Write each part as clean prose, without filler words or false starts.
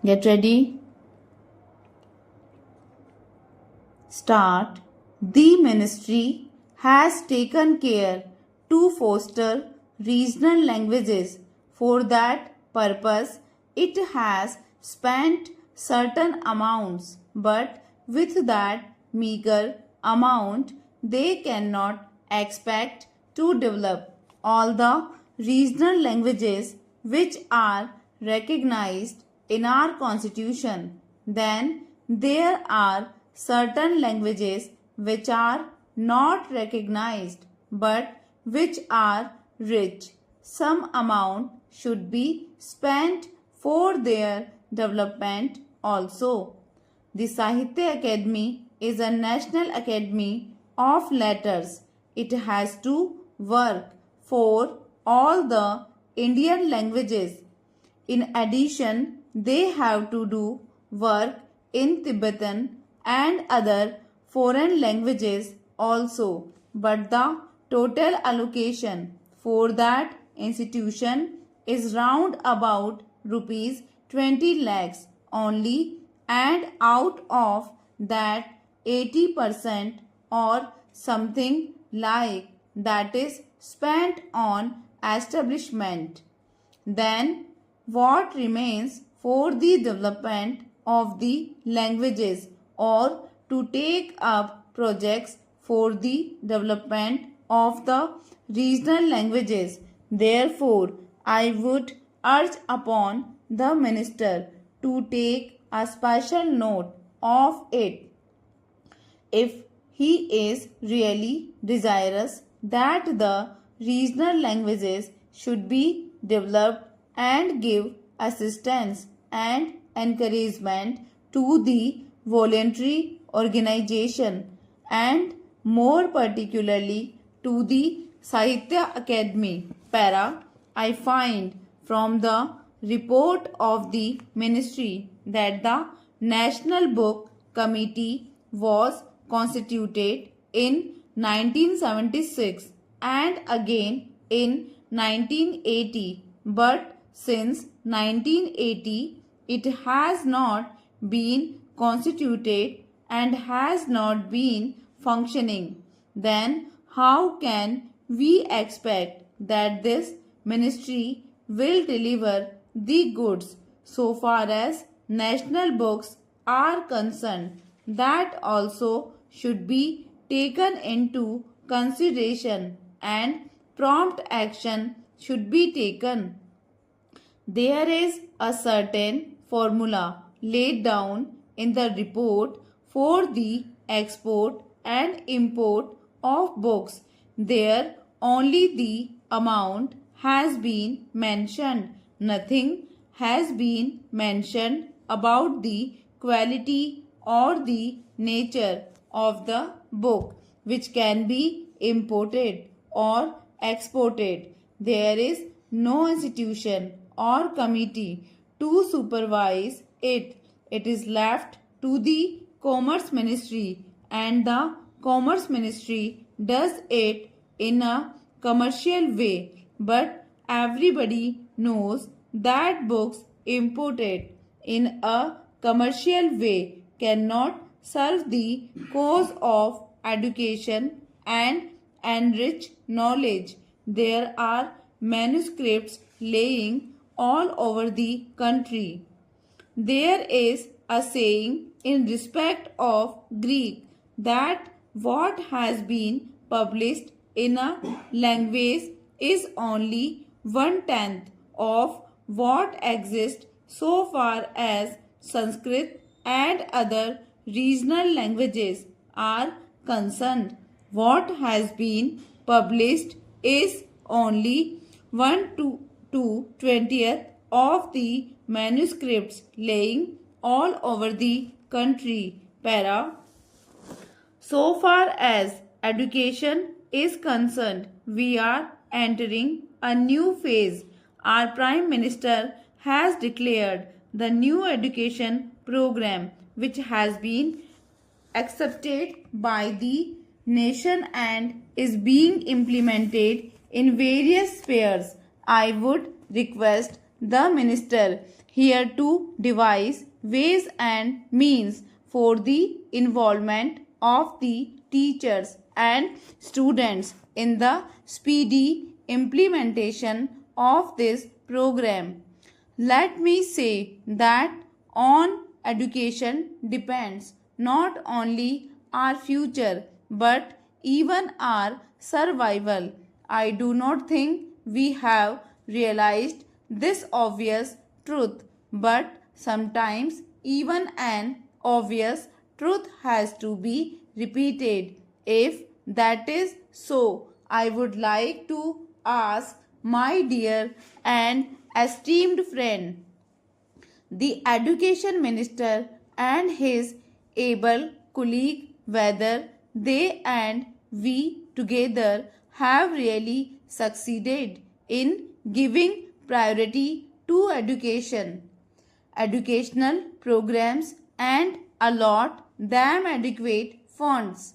Get ready. Start. The ministry has taken care to foster regional languages. For that purpose, it has spent certain amounts, but with that meager amount, they cannot expect to develop all the regional languages which are recognized in our constitution. Then there are certain languages which are not recognized but which are rich. Some amount should be spent for their development also. The Sahitya Academy is a national academy of letters. It has to work for all the Indian languages. In addition, they have to do work in Tibetan and other foreign languages also. But the total allocation for that institution is round about rupees 20 lakhs only, and out of that 80% or something like that is spent on establishment. Then what remains for the development of the languages or to take up projects for the development of the regional languages? Therefore, I would urge upon the minister to take a special note of it. If he is really desirous that the regional languages should be developed and give assistance and encouragement to the voluntary organization and more particularly to the Sahitya Academy. Para, I find from the report of the ministry that the National Book Committee was constituted in 1976 and again in 1980, but since 1980 it has not been constituted and has not been functioning. Then how can we expect that this ministry will deliver the goods so far as national books are concerned? That also should be taken into consideration and prompt action should be taken. There is a certain formula laid down in the report for the export and import of books. There only the amount has been mentioned. Nothing has been mentioned about the quality or the nature of the book which can be imported or exported. There is no institution or committee to supervise it. It is left to the Commerce Ministry, and the Commerce Ministry does it in a commercial way. But everybody knows that books imported in a commercial way cannot serve the cause of education and enrich knowledge. There are manuscripts laying all over the country. There is a saying in respect of Greek that what has been published in a language is only 1/10 of what exists so far as Sanskrit and other regional languages are concerned. What has been published is only 1 to 20th of the manuscripts laying all over the country. Para. So far as education is concerned, we are entering a new phase. Our Prime Minister has declared the new education program which has been accepted by the nation and is being implemented in various spheres. I would request the minister, here to devise ways and means for the involvement of the teachers and students in the speedy implementation of this program. Let me say that on education depends not only our future but even our survival. I do not think we have realized this obvious truth, but sometimes even an obvious truth has to be repeated. If that is so, I would like to ask my dear and esteemed friend, the Education Minister and his able colleague, whether they and we together have really succeeded in giving priority to education, educational programs, and allot them adequate funds.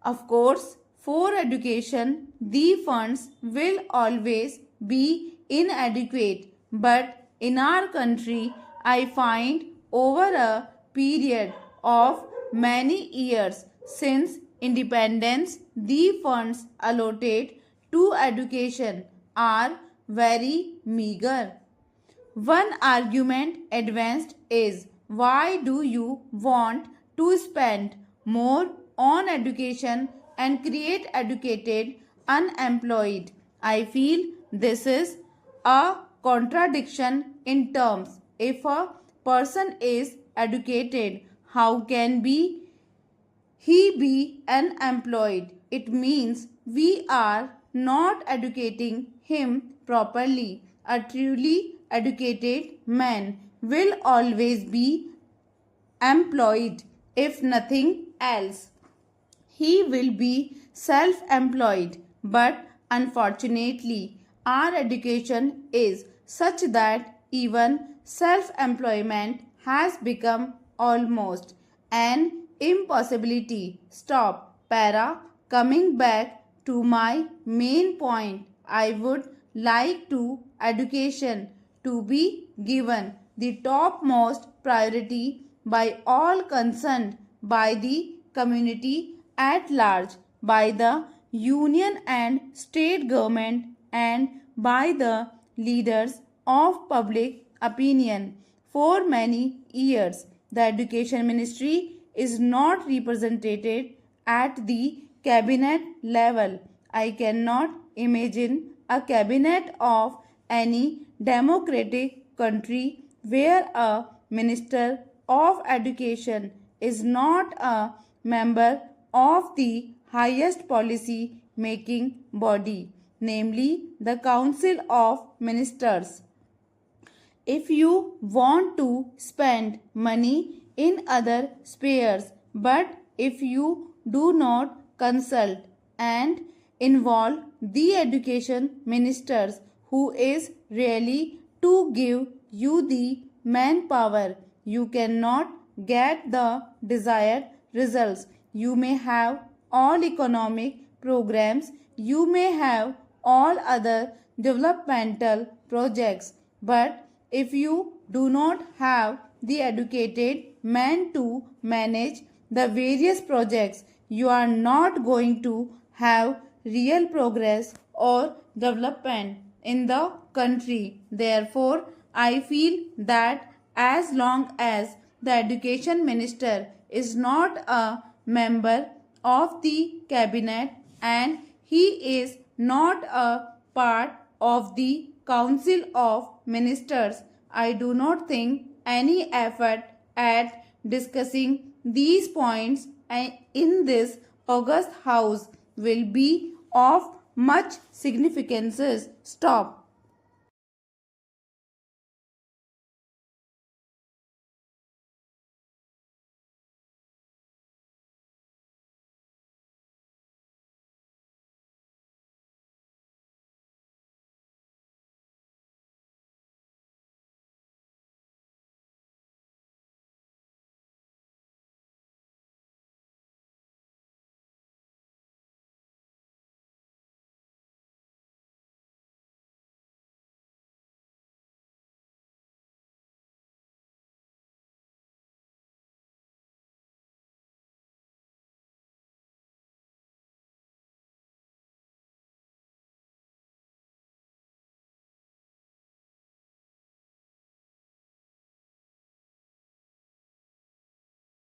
Of course, for education, the funds will always be inadequate, but in our country, I find over a period of many years since independence, the funds allotted to education are very meager. One argument advanced is, why do you want to spend more on education and create educated unemployed? I feel this is a contradiction in terms. If a person is educated, how can he be unemployed? It means we are not educating him properly. A truly educated man will always be employed, if nothing else. He will be self-employed, but unfortunately, our education is such that even self-employment has become almost an impossibility. Stop. Coming back to my main point, I would like to education to be given the topmost priority by all concerned, by the community at large, by the union and state government, and by the leaders of public opinion. For many years, the Education Ministry is not represented at the cabinet level. I cannot imagine a cabinet of any democratic country where a minister of education is not a member of the highest policy making body, namely the Council of Ministers. If you want to spend money in other spheres, but if you do not consult and involve the education ministers who is really to give you the manpower, you cannot get the desired results. You may have all economic programs, you may have all other developmental projects, but if you do not have the educated man to manage the various projects, you are not going to have real progress or development in the country. Therefore, I feel that as long as the education minister is not a member of the cabinet and he is not a part of the Council of Ministers, I do not think any effort at discussing these points in this august house will be of much significance. Stop.